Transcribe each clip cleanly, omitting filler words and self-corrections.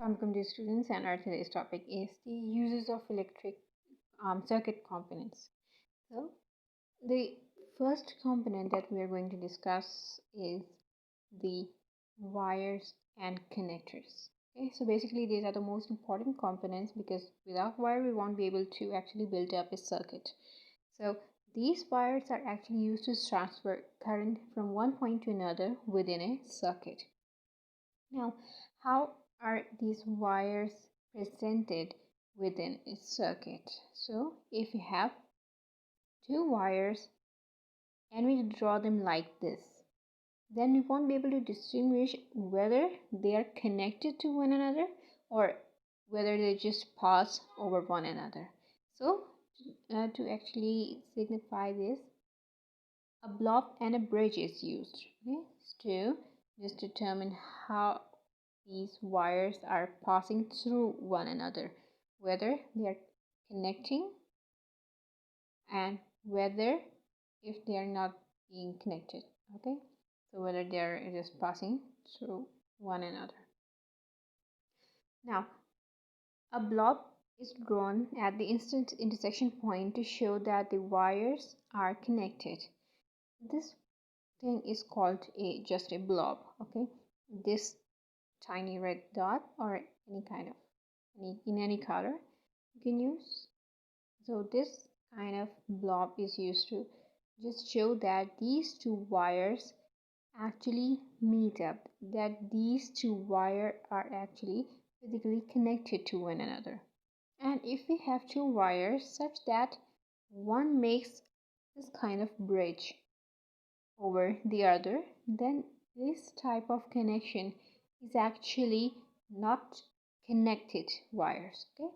Welcome to students, and our today's topic is the uses of electric circuit components. So, the first component that we are going to discuss is the wires and connectors. Okay, so basically, these are the most important components because without wire, we won't be able to actually build up a circuit. So, these wires are actually used to transfer current from one point to another within a circuit. Now, how are these wires presented within a circuit? So, if you have two wires and we draw them like this, then we won't be able to distinguish whether they are connected to one another or whether they just pass over one another. So, to actually signify this, a blob and a bridge is used, okay, to just determine how these wires are passing through one another, whether they are connecting and whether if they are not being connected. Okay, so whether they are just passing through one another. Now, a blob is drawn at the instant intersection point to show that the wires are connected. This thing is called just a blob. Okay, this tiny red dot or any kind of any color you can use. So this kind of blob is used to just show that these two wires actually meet up, that these two wires are actually physically connected to one another. And if we have two wires such that one makes this kind of bridge over the other, then this type of connection is actually not connected wires. Okay,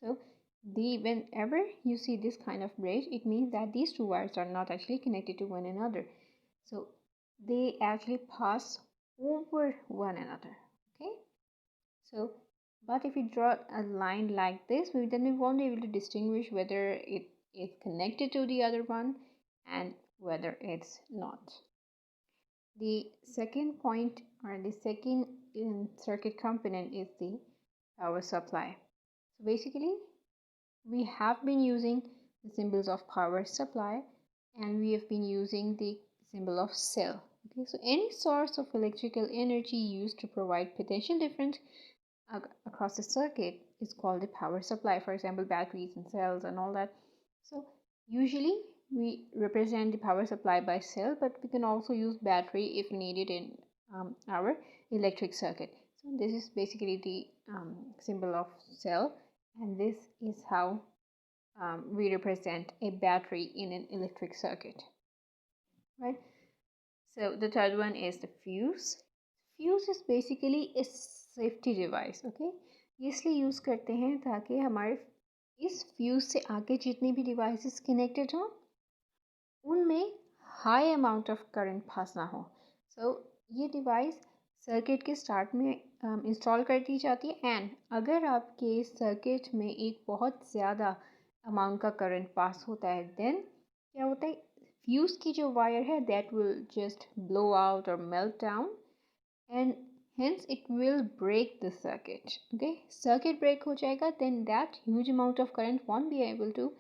so whenever you see this kind of bridge, it means that these two wires are not actually connected to one another, so they actually pass over one another. Okay, so but if we draw a line like this, then we won't be able to distinguish whether it is connected to the other one and whether it's not. The second point or the second circuit component is the power supply. So basically, we have been using the symbols of power supply and we have been using the symbol of cell. Okay, so any source of electrical energy used to provide potential difference across the circuit is called the power supply. For example, batteries and cells and all that. So usually we represent the power supply by cell, but we can also use battery if needed in our electric circuit. So this is basically the symbol of cell, and this is how we represent a battery in an electric circuit, right? So the third one is the fuse. Fuse is basically a safety device. Okay, ये इसलिए use करते हैं ताकि हमारे इस fuse से आगे जितनी भी डिवाइसेस कनेक्टेड हों उनमें high amount of current pass ना हो. सो ये डिवाइस सर्किट के स्टार्ट में इंस्टॉल कर दी जाती है एंड अगर आपके सर्किट में एक बहुत ज़्यादा अमाउंट का करंट पास होता है देन क्या होता है, फ्यूज़ की जो वायर है that will just blow out और melt down and hence it will break the circuit. Okay, circuit break ho jayega, then that huge amount of current won't be able to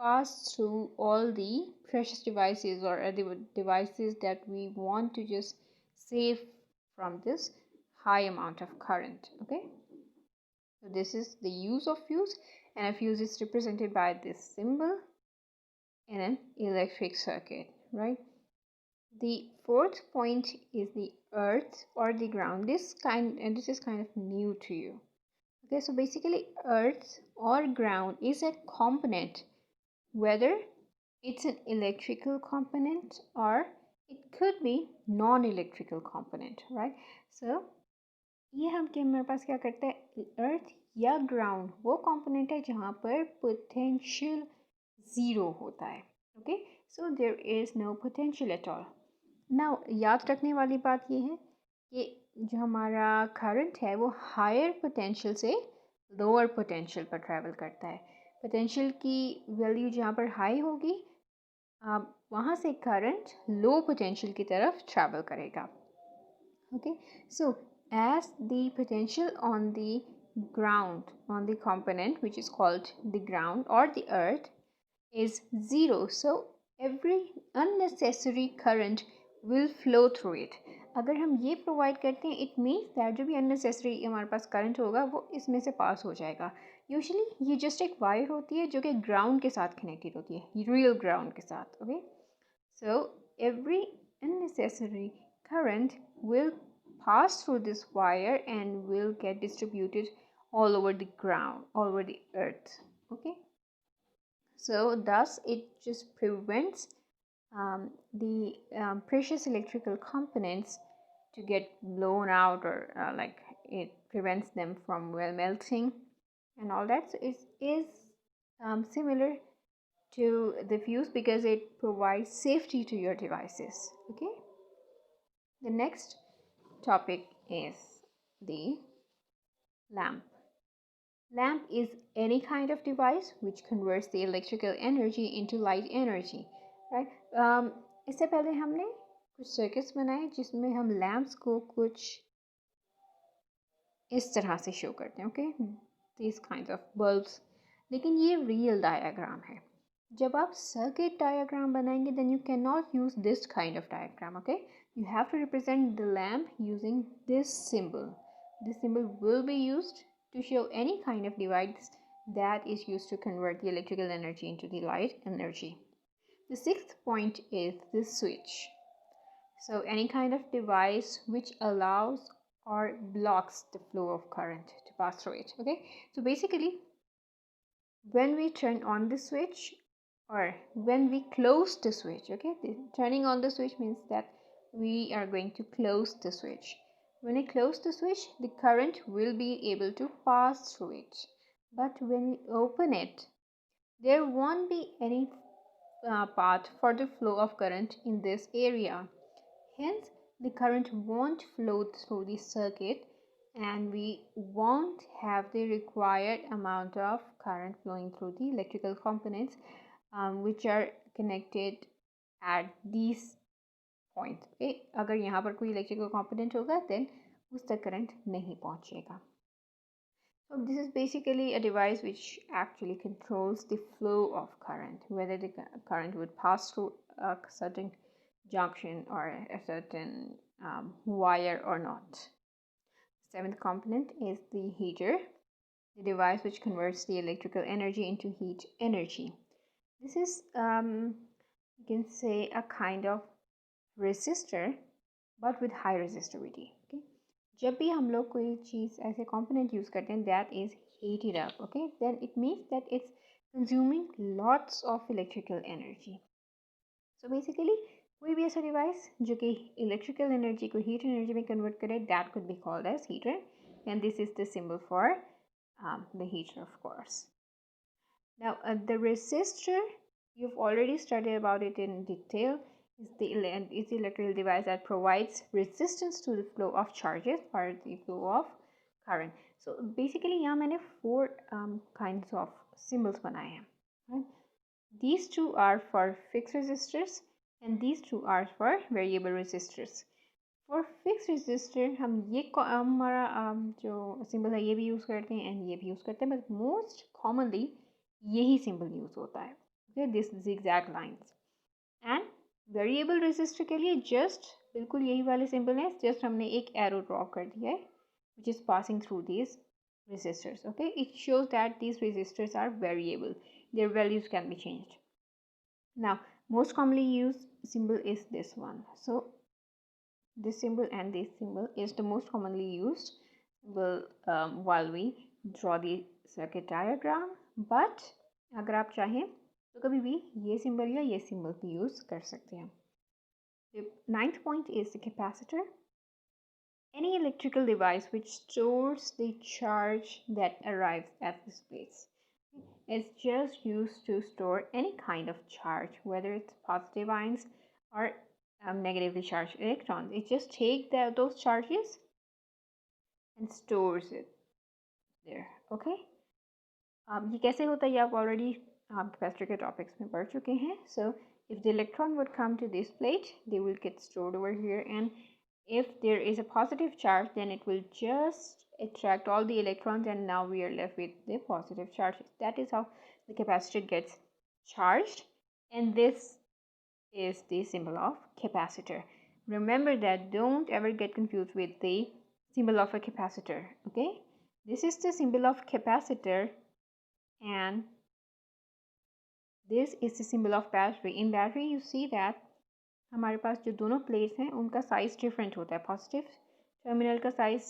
pass through all the precious devices or the devices that we want to just save from this high amount of current. Okay, so this is the use of fuse, and a fuse is represented by this symbol in an electric circuit, right? The fourth point is the earth or the ground. This is kind of new to you. Okay, so basically earth or ground is a component, whether it's an electrical component or it could be non-electrical component, right? So ये हम के हमारे पास क्या करता है, अर्थ या ground वो component है जहाँ पर पोटेंशियल ज़ीरो होता है. Okay, so there is no potential at all. Now याद रखने वाली बात ये है कि जो हमारा करंट है वो हायर पोटेंशियल से लोअर पोटेंशियल पर ट्रैवल करता है. पोटेंशियल की वैल्यू जहाँ पर हाई होगी वहाँ से करंट लो पोटेंशियल की तरफ ट्रैवल करेगा. Okay, so as the potential on the ground, on the component which is called the ground or the earth, is zero, so every unnecessary current will flow through it. अगर हम ये provide करते हैं, it means that जो भी unnecessary हमारे पास current होगा वो इसमें से पास हो जाएगा. यूजुअली ये जस्ट एक वायर होती है जो कि ग्राउंड के साथ कनेक्टेड होती है, रियल ग्राउंड के साथ. Okay, so every unnecessary current will pass through this wire and will get distributed all over the ground, all over the earth. Okay, so thus it just prevents the precious electrical components to get blown out, or like it prevents them from well melting and all that. So it is similar to the fuse because it provides safety to your devices. Okay, the next topic is the lamp. Lamp is any kind of device which converts the electrical energy into light energy, right? इससे पहले हमने कुछ circuits बनाए जिसमें हम lamps को कुछ इस तरह से शो करते हैं. Okay, this kind of bulbs. लेकिन ये रियल डायग्राम है. जब आप सर्किट डायग्राम बनाएंगे then you cannot use this kind of diagram. Okay, you have to represent the lamp using this symbol. This symbol will be used to show any kind of device that is used to convert the electrical energy into the light energy. The sixth point is the switch. So any kind of device which allows or blocks the flow of current to pass through it. Okay, so basically when we turn on the switch or when we close the switch, okay, turning on the switch means that we are going to close the switch. When we close the switch, the current will be able to pass through it. But when we open it, there won't be any path for the flow of current in this area. Hence, the current won't flow through the circuit and we won't have the required amount of current flowing through the electrical components which are connected at these points. Okay, अगर यहाँ पर कोई electrical component होगा then उस तक current नहीं पहुँचेगा. So this is basically a device which actually controls the flow of current, whether the current would pass through a certain junction or a certain wire or not. Seventh component is the heater, the device which converts the electrical energy into heat energy. This is you can say a kind of resistor but with high resistivity. Okay, जब भी हम लोग कोई चीज़ ऐसे component use करते हैं that is heated up, okay, then it means that it's consuming lots of electrical energy. So basically कोई भी ऐसा डिवाइस जो कि इलेक्ट्रिकल एनर्जी को हीट एनर्जी में कन्वर्ट करे that could be called as heater, and this is the symbol for the heater, of course. Now the resistor, you've already studied about it in detail. Is the electrical device that provides resistance to the flow of charges or the flow of current. So basically यहाँ मैंने four kinds of symbols बनाए हैं, right? These two are for fixed resistors and these two are for variable resistors. For fixed resistor हम ये हमारा जो symbol है ये भी यूज़ करते हैं and ये भी यूज़ करते हैं, but most commonly यही symbol यूज़ होता है. Okay, this zigzag lines. And variable resistor के लिए जस्ट बिल्कुल यही वाले सिंबल है, जस्ट हमने एक एरो ड्रॉ कर दिया है which is passing through these resistors. Okay, it shows that these resistors are variable, their values can be changed. Now most commonly used symbol is this one. So this symbol and this symbol is the most commonly used symbol while we draw the circuit diagram. But अगर आप चाहें तो कभी भी ये symbol या ये symbol भी यूज़ कर सकते हैं. The ninth point is the capacitor. Any electrical device which stores the charge that arrives at this place. It's just used to store any kind of charge, whether it's positive ions or negatively charged electrons. It just takes those charges and stores it there. Okay. ये कैसे होता है ये आप already capacitor के topics में पढ़ चुके हैं. So if the electron would come to this plate, they will get stored over here and If there is a positive charge, then it will just attract all the electrons, and now we are left with the positive charges. That is how the capacitor gets charged, and this is the symbol of capacitor. Remember that, don't ever get confused with the symbol of a capacitor. Okay, this is the symbol of capacitor, and this is the symbol of battery. In battery you see that हमारे पास जो दोनों plates हैं उनका size different होता है. Positive terminal का size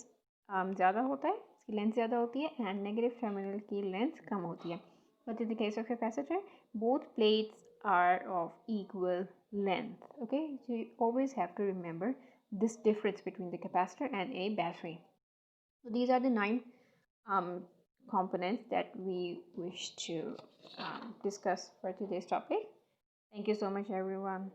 ज़्यादा होता है, इसकी लेंथ ज़्यादा होती है, एंड नेगेटिव टर्मिनल की लेंथ कम होती है. But in the case of capacitor both plates are of equal length. Okay, so you always have to remember this difference between the capacitor and a battery. So these are the 9 components that we wish to discuss for today's topic. Thank you so much, everyone.